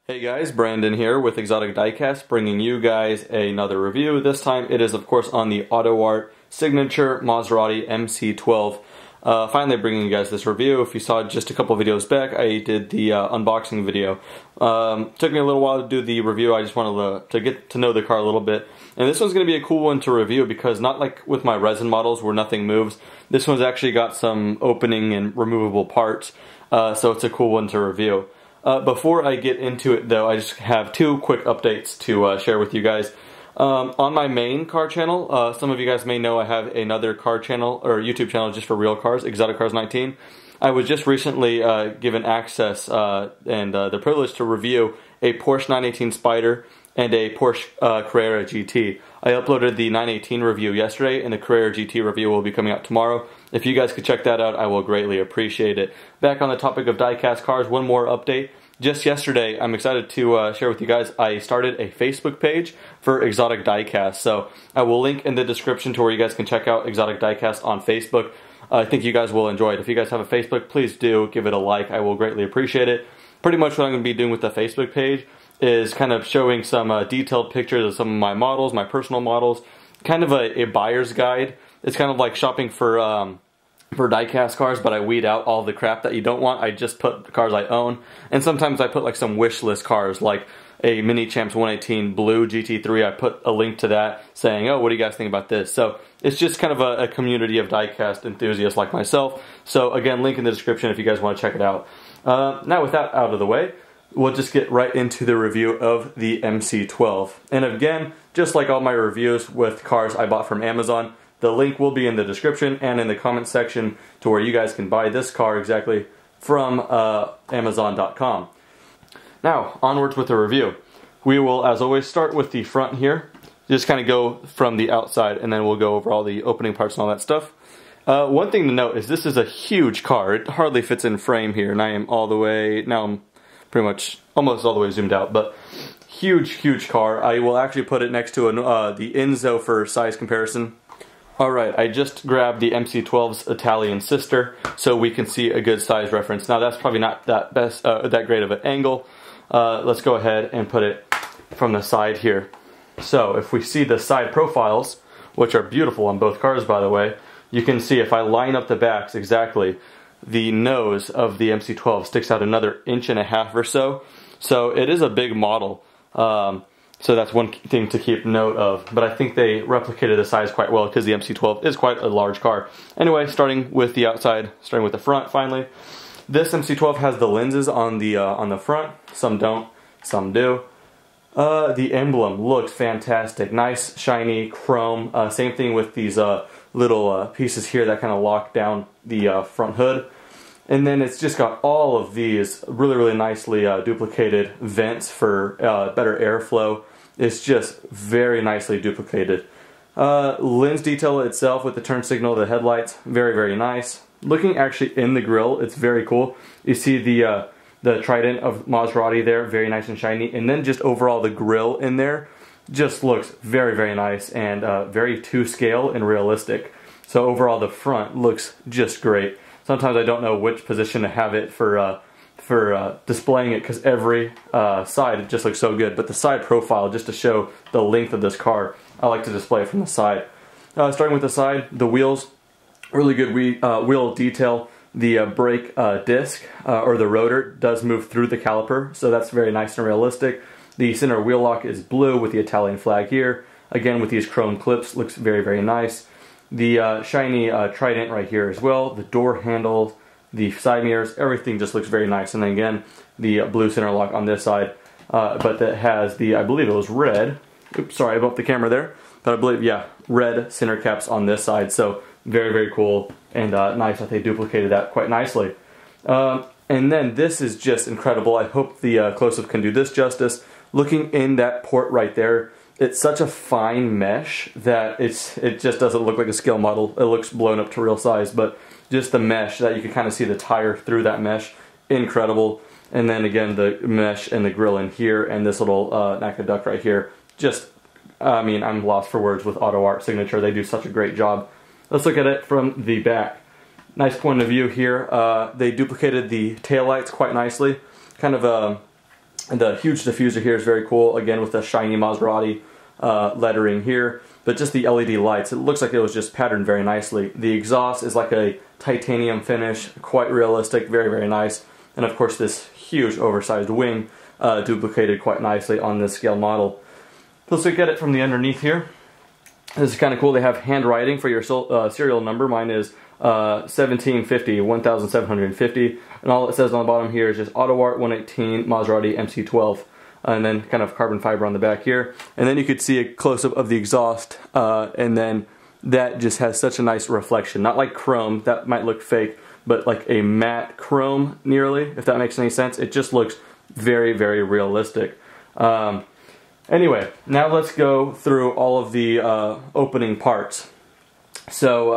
Hey guys, Brandon here with Exotic Diecast, bringing you guys another review. This time it is of course on the AUTOart signature Maserati MC12. Finally bringing you guys this review. If you saw just a couple videos back, I did the unboxing video. Took me a little while to do the review. I just wanted to get to know the car a little bit. And this one's going to be a cool one to review because not like with my resin models where nothing moves. This one's actually got some opening and removable parts, so it's a cool one to review. Before I get into it though, I just have two quick updates to share with you guys. On my main car channel, some of you guys may know I have another car channel, or YouTube channel just for real cars, Exotic Cars 19. I was just recently given access and the privilege to review a Porsche 918 Spyder and a Porsche Carrera GT. I uploaded the 918 review yesterday, and the Carrera GT review will be coming out tomorrow. If you guys could check that out, I will greatly appreciate it. Back on the topic of diecast cars, one more update. Just yesterday, I'm excited to share with you guys, I started a Facebook page for Exotic Diecast. So I will link in the description to where you guys can check out Exotic Diecast on Facebook. I think you guys will enjoy it. If you guys have a Facebook, please do give it a like. I will greatly appreciate it. Pretty much what I'm going to be doing with the Facebook page is kind of showing some detailed pictures of some of my models, my personal models. Kind of a buyer's guide. It's kind of like shopping for diecast cars, but I weed out all the crap that you don't want. I just put cars I own, and sometimes I put like some wish list cars, like a Mini Champs 118 Blue GT3. I put a link to that saying, oh, what do you guys think about this? So it's just kind of a community of diecast enthusiasts like myself. So again, link in the description if you guys want to check it out. Now with that out of the way, we'll just get right into the review of the MC12. And again, just like all my reviews with cars I bought from Amazon, the link will be in the description and in the comment section to where you guys can buy this car exactly from Amazon.com. Now, onwards with the review. We will, as always, start with the front here. Just kind of go from the outside, and then we'll go over all the opening parts and all that stuff. One thing to note is this is a huge car. It hardly fits in frame here, and I'm pretty much almost all the way zoomed out, but huge car. I will actually put it next to the Enzo for size comparison. Alright, I just grabbed the MC12's Italian sister so we can see a good size reference. Now that's probably not that great of an angle. Let's go ahead and put it from the side here. So if we see the side profiles, which are beautiful on both cars by the way, you can see if I line up the backs exactly, the nose of the MC12 sticks out another 1.5 inches or so. So it is a big model. So that's one thing to keep note of, but I think they replicated the size quite well because the MC12 is quite a large car. Anyway, starting with the outside, starting with the front finally. This MC12 has the lenses on the front. Some don't, some do. The emblem looks fantastic. Nice, shiny chrome. Same thing with these little pieces here that kind of lock down the front hood. And then it's just got all of these really nicely duplicated vents for better airflow. It's just very nicely duplicated. Lens detail itself with the turn signal, the headlights, very nice. Looking actually in the grille, it's very cool. You see the trident of Maserati there, very nice and shiny. And then just overall the grille in there just looks very nice and very to scale and realistic. So overall the front looks just great. Sometimes I don't know which position to have it for displaying it because every side it just looks so good. But the side profile, just to show the length of this car, I like to display it from the side. Starting with the side, the wheels, really good wheel detail. The brake disc or the rotor does move through the caliper, so that's very nice and realistic. The center wheel lock is blue with the Italian flag here. Again with these chrome clips, looks very nice. The shiny trident right here as well, the door handles, the side mirrors, everything just looks very nice. And then again, the blue center lock on this side, but that has the, I believe it was red, oops, sorry, I bumped the camera there, but I believe, yeah, red center caps on this side, so very cool and nice that they duplicated that quite nicely. And then this is just incredible. I hope the close-up can do this justice. Looking in that port right there, it's such a fine mesh that it just doesn't look like a scale model. It looks blown up to real size, but just the mesh that you can kind of see the tire through that mesh, incredible. And then again the mesh and the grill in here and this little NACA duct right here. Just, I mean, I'm lost for words with AUTOart signature. They do such a great job. Let's look at it from the back. Nice point of view here. They duplicated the taillights quite nicely. Kind of And the huge diffuser here is very cool, again with the shiny Maserati lettering here, but just the LED lights, it looks like it was just patterned very nicely. The exhaust is like a titanium finish, quite realistic, very, very nice. And of course this huge oversized wing duplicated quite nicely on this scale model. Let's look at it from the underneath here. This is kind of cool. They have handwriting for your serial number. Mine is 1750, 1750, and all it says on the bottom here is just AUTOart 118 Maserati MC12, and then kind of carbon fiber on the back here. And then you could see a close-up of the exhaust, and then that just has such a nice reflection. Not like chrome, that might look fake, but like a matte chrome nearly, if that makes any sense. It just looks very, very realistic. Anyway, now let's go through all of the opening parts. So,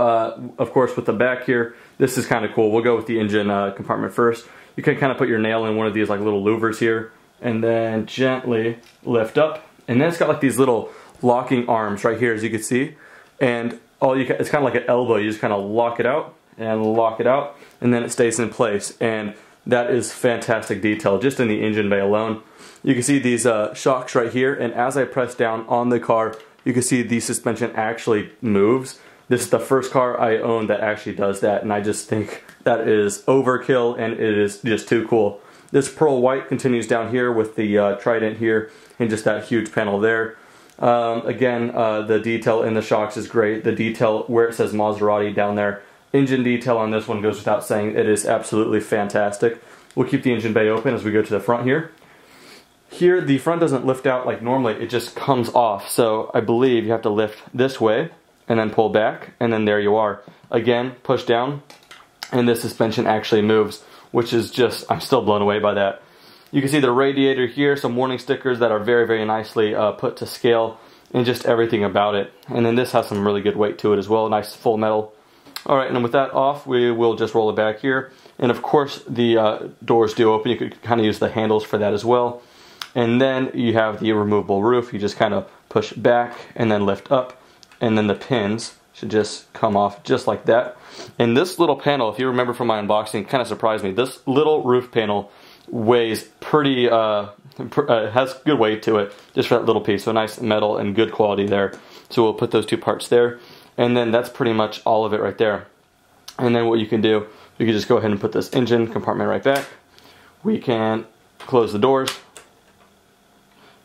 of course, with the back here, this is kind of cool. We'll go with the engine compartment first. You can kind of put your nail in one of these like little louvers here, and then gently lift up. And then it's got like these little locking arms right here, as you can see. And it's kind of like an elbow. You just kind of lock it out, and then it stays in place. And that is fantastic detail, just in the engine bay alone. You can see these shocks right here, and as I press down on the car, you can see the suspension actually moves. This is the first car I own that actually does that, and I just think that is overkill, and it is just too cool. This pearl white continues down here with the trident here, and just that huge panel there. Again, the detail in the shocks is great. The detail where it says Maserati down there, engine detail on this one goes without saying. It is absolutely fantastic. We'll keep the engine bay open as we go to the front here. Here, the front doesn't lift out like normally, it just comes off. So I believe you have to lift this way and then pull back, and then there you are. Again, push down, and the suspension actually moves, which is just, I'm still blown away by that. You can see the radiator here, some warning stickers that are very, very nicely put to scale, and just everything about it. And then this has some really good weight to it as well, nice full metal. Alright, and with that off, we will just roll it back here. And of course, the doors do open. You could kind of use the handles for that as well. And then you have the removable roof. You just kind of push back and then lift up, and then the pins should just come off just like that. And this little panel, if you remember from my unboxing, kind of surprised me. This little roof panel weighs pretty, has good weight to it, just for that little piece. So nice metal and good quality there. So we'll put those two parts there. And then that's pretty much all of it right there. And then what you can do, you can just go ahead and put this engine compartment right back. We can close the doors,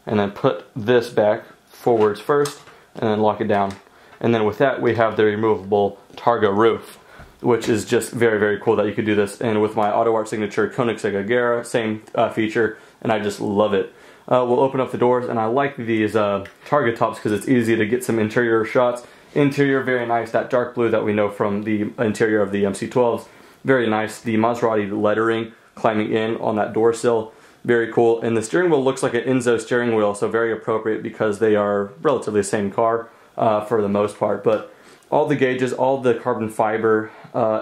and then put this back forwards first, and then lock it down. And then with that, we have the removable Targa roof, which is just very, very cool that you could do this. And with my AUTOart signature Koenigsegg Agera, same feature, and I just love it. We'll open up the doors, and I like these Targa tops because it's easy to get some interior shots. Interior, very nice, that dark blue that we know from the interior of the MC12s. Very nice. The Maserati lettering climbing in on that door sill. Very cool. And the steering wheel looks like an Enzo steering wheel, so very appropriate because they are relatively the same car for the most part. But all the gauges, all the carbon fiber,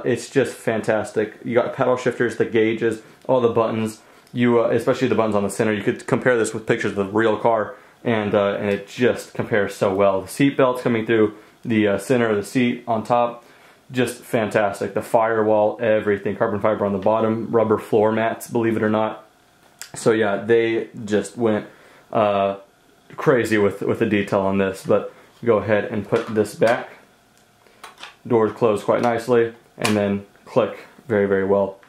it's just fantastic. You got pedal shifters, the gauges, all the buttons. Especially the buttons on the center. You could compare this with pictures of the real car, and it just compares so well. The seat belts coming through the center of the seat on top, just fantastic. The firewall, everything. Carbon fiber on the bottom, rubber floor mats, believe it or not. So yeah, they just went crazy with the detail on this. But go ahead and put this back. Doors close quite nicely, and then click very, very well.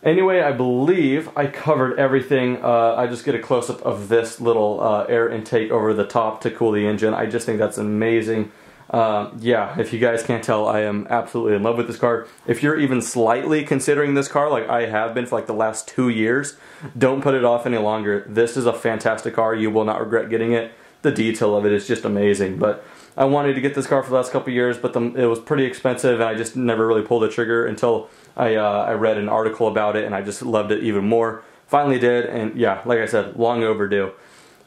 Anyway, I believe I covered everything. I just get a close-up of this little air intake over the top to cool the engine. I just think that's amazing. Yeah, if you guys can't tell, I am absolutely in love with this car. If you're even slightly considering this car, like I have been for like the last 2 years, don't put it off any longer. This is a fantastic car. You will not regret getting it. The detail of it is just amazing. But I wanted to get this car for the last couple years, but it was pretty expensive, and I just never really pulled the trigger until I read an article about it, and I just loved it even more. Finally did, and yeah, like I said, long overdue.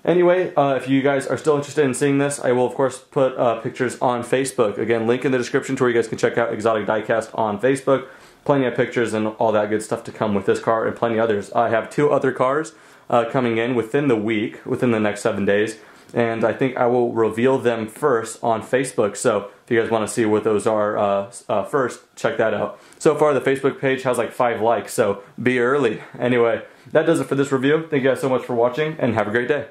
Anyway, if you guys are still interested in seeing this, I will of course put pictures on Facebook. Again, link in the description to where you guys can check out Exotic Diecast on Facebook. Plenty of pictures and all that good stuff to come with this car and plenty others. I have 2 other cars coming in within the week, within the next 7 days. and I think I will reveal them first on Facebook. So if you guys want to see what those are first, check that out. So far the Facebook page has like 5 likes, so be early. Anyway, that does it for this review. Thank you guys so much for watching, and have a great day.